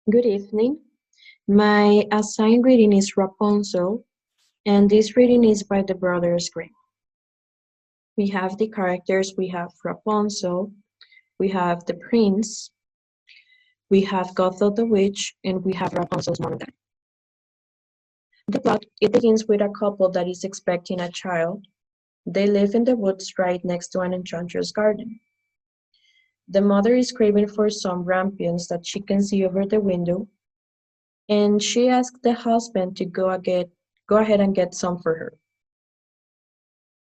Good evening. My assigned reading is Rapunzel, and this reading is by the Brothers Grimm. We have the characters, we have Rapunzel, we have the prince, we have Gothel the witch, and we have Rapunzel's mom and dad. The plot, it begins with a couple that is expecting a child. They live in the woods right next to an enchantress garden. The mother is craving for some rampions that she can see over the window, and she asks the husband to go ahead and get some for her.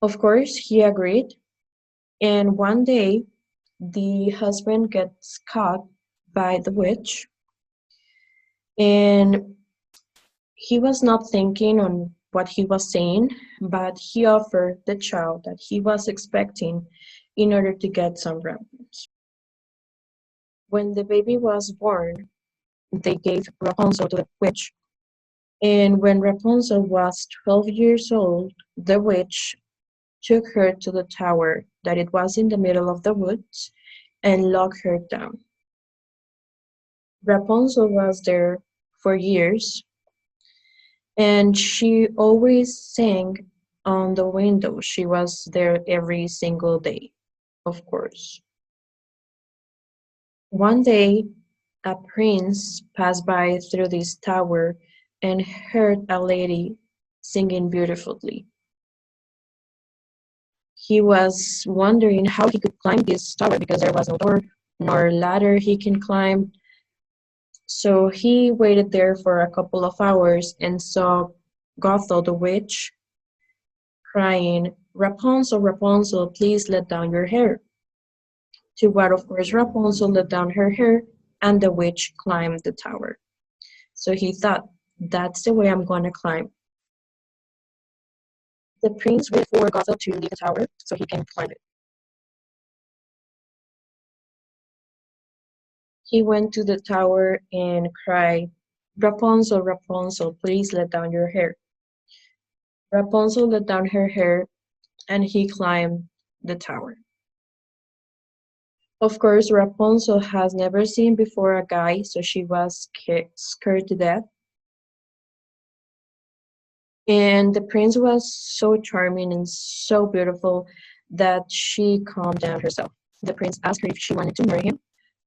Of course, he agreed, and one day the husband gets caught by the witch, and he was not thinking on what he was saying, but he offered the child that he was expecting in order to get some rampions. When the baby was born, they gave Rapunzel to the witch, and when Rapunzel was 12 years old, the witch took her to the tower that it was in the middle of the woods and locked her down. Rapunzel was there for years, and she always sang on the window. She was there every single day, of course. One day, a prince passed by through this tower and heard a lady singing beautifully. He was wondering how he could climb this tower because there was no door nor ladder he can climb. So he waited there for a couple of hours and saw Gothel the witch crying, "Rapunzel, Rapunzel, please let down your hair." To what, of course, Rapunzel let down her hair and the witch climbed the tower. So he thought, that's the way I'm going to climb. The prince waited for Gothel to leave the tower so he can climb it. He went to the tower and cried, "Rapunzel, Rapunzel, please let down your hair." Rapunzel let down her hair and he climbed the tower. Of course, Rapunzel has never seen before a guy, so she was scared to death. And the prince was so charming and so beautiful that she calmed down herself. The prince asked her if she wanted to marry him,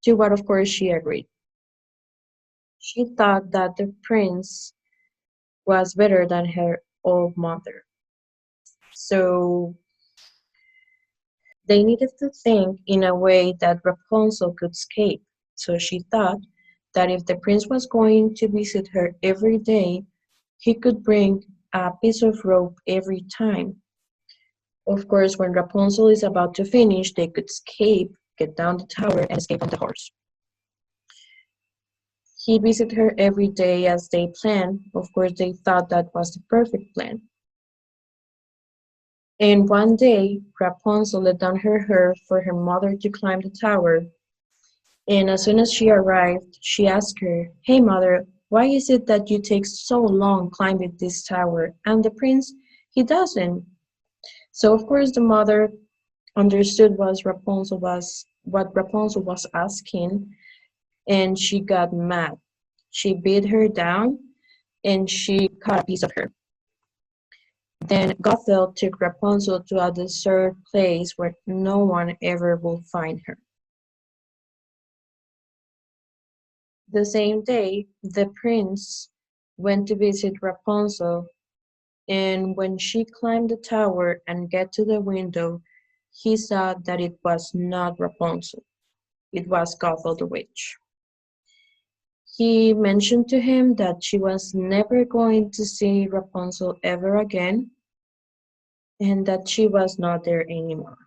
to what, of course, she agreed. She thought that the prince was better than her old mother. So they needed to think in a way that Rapunzel could escape. So she thought that if the prince was going to visit her every day, he could bring a piece of rope every time. Of course, when Rapunzel is about to finish, they could escape, get down the tower, and escape on the horse. He visited her every day as they planned. Of course, they thought that was the perfect plan. And one day, Rapunzel let down her hair for her mother to climb the tower. And as soon as she arrived, she asked her, "Hey, mother, why is it that you take so long climbing this tower? And the prince, he doesn't." So, of course, the mother understood what Rapunzel was asking, and she got mad. She beat her down, and she cut a piece of her. Then Gothel took Rapunzel to a desert place where no one ever would find her. The same day, the prince went to visit Rapunzel, and when she climbed the tower and got to the window, he saw that it was not Rapunzel. It was Gothel the witch. He mentioned to him that she was never going to see Rapunzel ever again, and that she was not there anymore.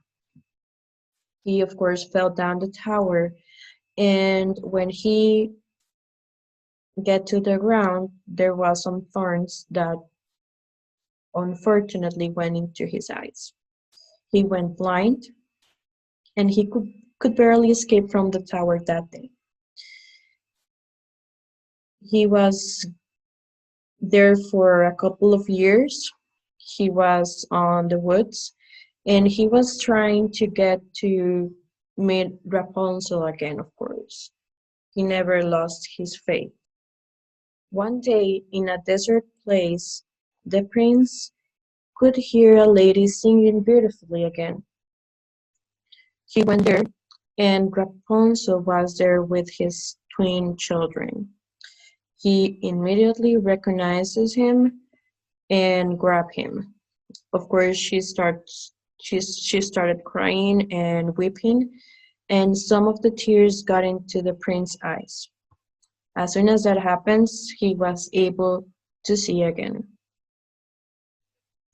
He, of course, fell down the tower, and when he got to the ground, there was some thorns that unfortunately went into his eyes. He went blind, and he could barely escape from the tower that day. He was there for a couple of years. He was on the woods, and he was trying to get to meet Rapunzel again, of course. He never lost his faith. One day, in a desert place, the prince could hear a lady singing beautifully again. He went there, and Rapunzel was there with his twin children. He immediately recognizes him and grabbed him. Of course, she started crying and weeping, and some of the tears got into the prince's eyes. As soon as that happens, he was able to see again.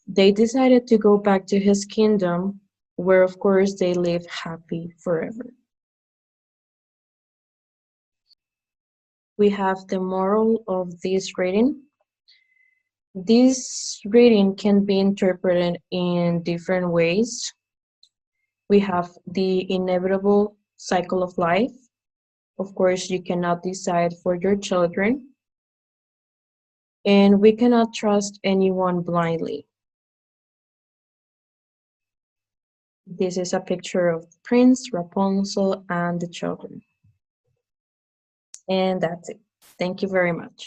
They decided to go back to his kingdom, where of course they lived happy forever. We have the moral of this reading. This reading can be interpreted in different ways. We have the inevitable cycle of life. Of course, you cannot decide for your children, and we cannot trust anyone blindly. This is a picture of the prince, Rapunzel, and the children. And that's it. Thank you very much.